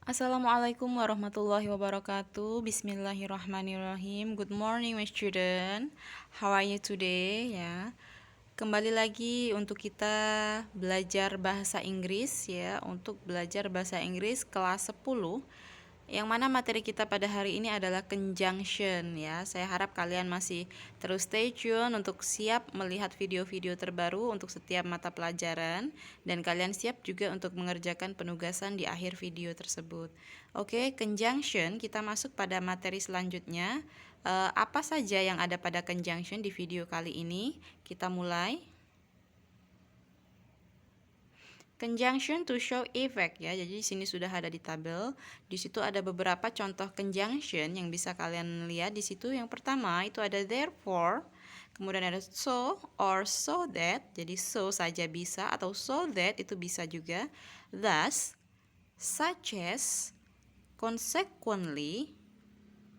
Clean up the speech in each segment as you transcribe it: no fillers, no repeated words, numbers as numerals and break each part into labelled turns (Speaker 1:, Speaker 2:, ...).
Speaker 1: Assalamualaikum warahmatullahi wabarakatuh. Bismillahirrahmanirrahim. Good morning, my student. How are you today? Ya, kembali lagi untuk kita belajar bahasa Inggris ya. Untuk belajar bahasa Inggris kelas 10. Yang mana materi kita pada hari ini adalah conjunction ya. Saya harap kalian masih terus stay tune untuk siap melihat video-video terbaru untuk setiap mata pelajaran, dan kalian siap juga untuk mengerjakan penugasan di akhir video tersebut. Oke, conjunction, kita masuk pada materi selanjutnya. Apa saja yang ada pada conjunction di video kali ini? Kita mulai. Conjunction to show effect ya. Jadi di sini sudah ada di tabel. Di situ ada beberapa contoh conjunction yang bisa kalian lihat di situ. Yang pertama itu ada therefore, kemudian ada so or so that. Jadi so saja bisa atau so that itu bisa juga. Thus, such as, consequently,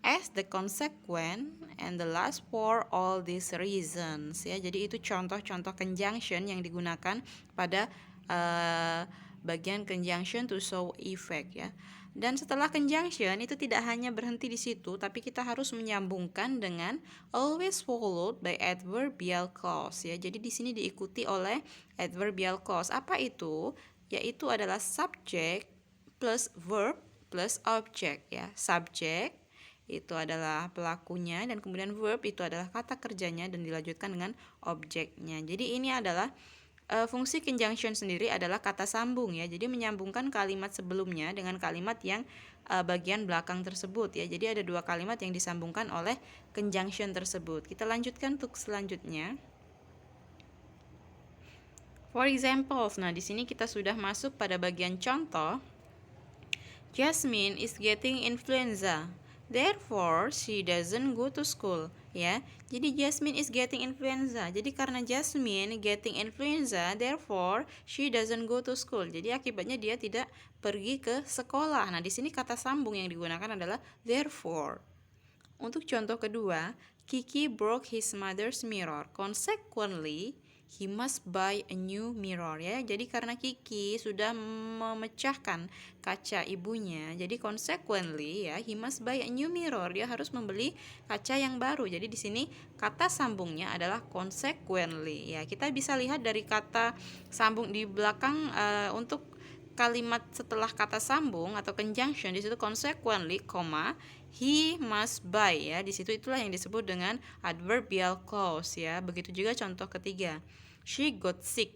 Speaker 1: as the consequent, and the last for all these reasons ya. Jadi itu contoh-contoh conjunction yang digunakan pada bagian conjunction to show effect ya. Dan setelah conjunction itu tidak hanya berhenti di situ, tapi kita harus menyambungkan dengan always followed by adverbial clause ya. Jadi di sini diikuti oleh adverbial clause. Apa itu? Yaitu adalah subject plus verb plus object ya. Subject itu adalah pelakunya, dan kemudian verb itu adalah kata kerjanya dan dilanjutkan dengan objeknya. Jadi ini adalah fungsi conjunction sendiri adalah kata sambung ya. Jadi menyambungkan kalimat sebelumnya dengan kalimat yang bagian belakang tersebut ya. Jadi ada dua kalimat yang disambungkan oleh conjunction tersebut. Kita lanjutkan untuk selanjutnya. For example, nah di sini kita sudah masuk pada bagian contoh. Jasmine is getting influenza. Therefore, she doesn't go to school. Ya, jadi Jasmine is getting influenza. Jadi karena Jasmine getting influenza, therefore she doesn't go to school. Jadi akibatnya dia tidak pergi ke sekolah. Nah, di sini kata sambung yang digunakan adalah therefore. Untuk contoh kedua, Kiki broke his mother's mirror. Consequently, he must buy a new mirror ya. Jadi karena Kiki sudah memecahkan kaca ibunya, jadi consequently ya, he must buy a new mirror. Dia harus membeli kaca yang baru. Jadi di sini kata sambungnya adalah consequently ya. Kita bisa lihat dari kata sambung di belakang untuk kalimat setelah kata sambung atau conjunction di situ consequently, he must buy ya. Di situ itulah yang disebut dengan adverbial clause ya. Begitu juga contoh ketiga. She got sick.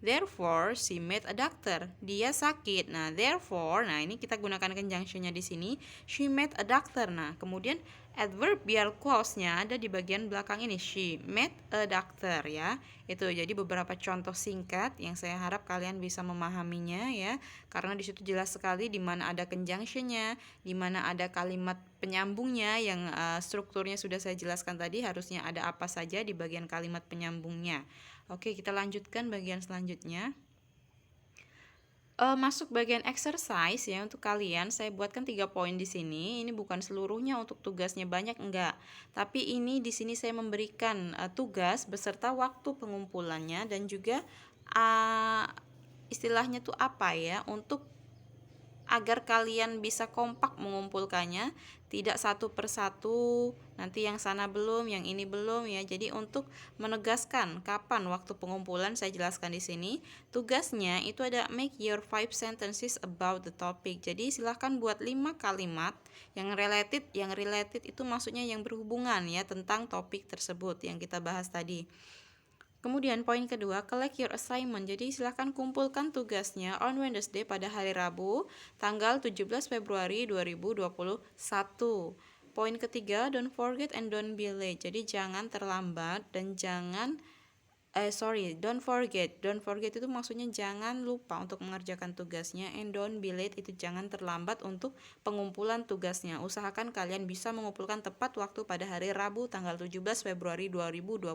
Speaker 1: Therefore, she met a doctor. Dia sakit. Nah, therefore, nah ini kita gunakan conjunctionnya di sini. She met a doctor. Nah, kemudian adverbial clause-nya ada di bagian belakang ini. She met a doctor ya. Itu jadi beberapa contoh singkat yang saya harap kalian bisa memahaminya ya. Karena di situ jelas sekali di mana ada conjunction-nya, di mana ada kalimat penyambungnya yang strukturnya sudah saya jelaskan tadi, harusnya ada apa saja di bagian kalimat penyambungnya. Oke, kita lanjutkan bagian selanjutnya. Masuk bagian exercise ya untuk kalian. Saya buatkan 3 poin di sini. Ini bukan seluruhnya untuk tugasnya banyak, enggak. Tapi ini di sini saya memberikan tugas beserta waktu pengumpulannya dan juga istilahnya tuh apa ya, untuk agar kalian bisa kompak mengumpulkannya, tidak satu persatu, nanti yang sana belum, yang ini belum ya. Jadi untuk menegaskan kapan waktu pengumpulan, saya jelaskan di sini. Tugasnya itu ada make your 5 sentences about the topic. Jadi silahkan buat 5 kalimat yang related. Yang related itu maksudnya yang berhubungan ya tentang topik tersebut yang kita bahas tadi. Kemudian poin kedua, collect your assignment. Jadi silahkan kumpulkan tugasnya on Wednesday pada hari Rabu, tanggal 17 Februari 2021. Poin ketiga, don't forget and don't be late. Jadi jangan terlambat dan jangan don't forget. Don't forget itu maksudnya jangan lupa untuk mengerjakan tugasnya, and don't be late itu jangan terlambat untuk pengumpulan tugasnya. Usahakan kalian bisa mengumpulkan tepat waktu pada hari Rabu tanggal 17 Februari 2021.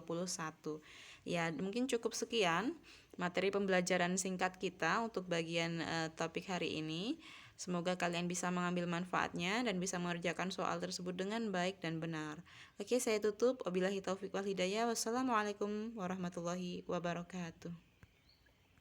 Speaker 1: Ya, mungkin cukup sekian materi pembelajaran singkat kita untuk bagian topik hari ini. Semoga kalian bisa mengambil manfaatnya dan bisa mengerjakan soal tersebut dengan baik dan benar. Oke, saya tutup. Wabillahi taufiq wal hidayah. Wassalamualaikum warahmatullahi wabarakatuh.